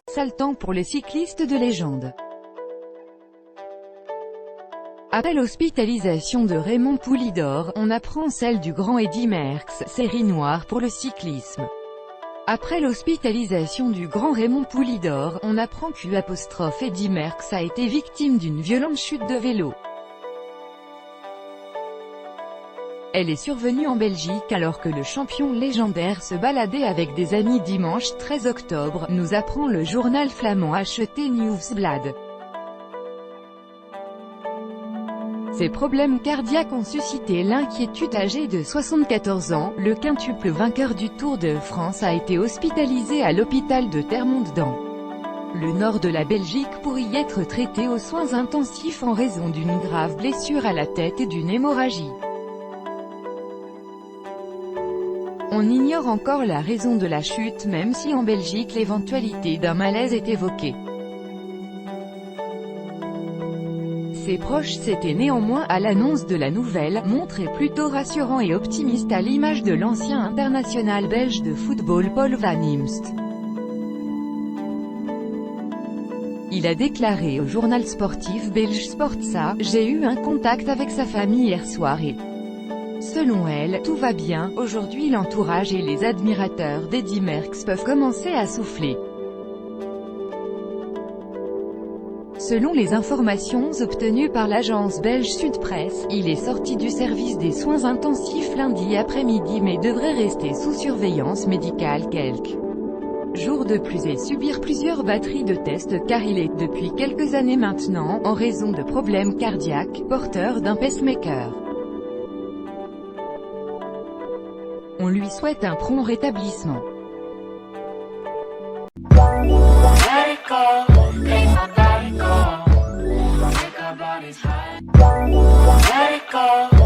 Sale temps pour les cyclistes de légende. Après l'hospitalisation de Raymond Poulidor, on apprend celle du grand Eddy Merckx, série noire pour le cyclisme. Après l'hospitalisation du grand Raymond Poulidor, on apprend qu'Eddy Merckx a été victime d'une violente chute de vélo. Elle est survenue en Belgique alors que le champion légendaire se baladait avec des amis dimanche 13 octobre, nous apprend le journal flamand HT Nieuwsblad. Ces problèmes cardiaques ont suscité l'inquiétude. Âgé de 74 ans, le quintuple vainqueur du Tour de France a été hospitalisé à l'hôpital de Termonde dans le nord de la Belgique pour y être traité aux soins intensifs en raison d'une grave blessure à la tête et d'une hémorragie. On ignore encore la raison de la chute, même si en Belgique l'éventualité d'un malaise est évoquée. Ses proches s'étaient néanmoins, à l'annonce de la nouvelle, montrés plutôt rassurants et optimistes à l'image de l'ancien international belge de football Paul Van Imst. Il a déclaré au journal sportif belge Sportza: « J'ai eu un contact avec sa famille hier soir et selon elle, tout va bien. Aujourd'hui l'entourage et les admirateurs d'Eddy Merckx peuvent commencer à souffler. » Selon les informations obtenues par l'agence belge Sud Presse, il est sorti du service des soins intensifs lundi après-midi mais devrait rester sous surveillance médicale quelques jours de plus et subir plusieurs batteries de tests car il est, depuis quelques années maintenant, en raison de problèmes cardiaques, porteur d'un pacemaker. On lui souhaite un prompt rétablissement. Let it go.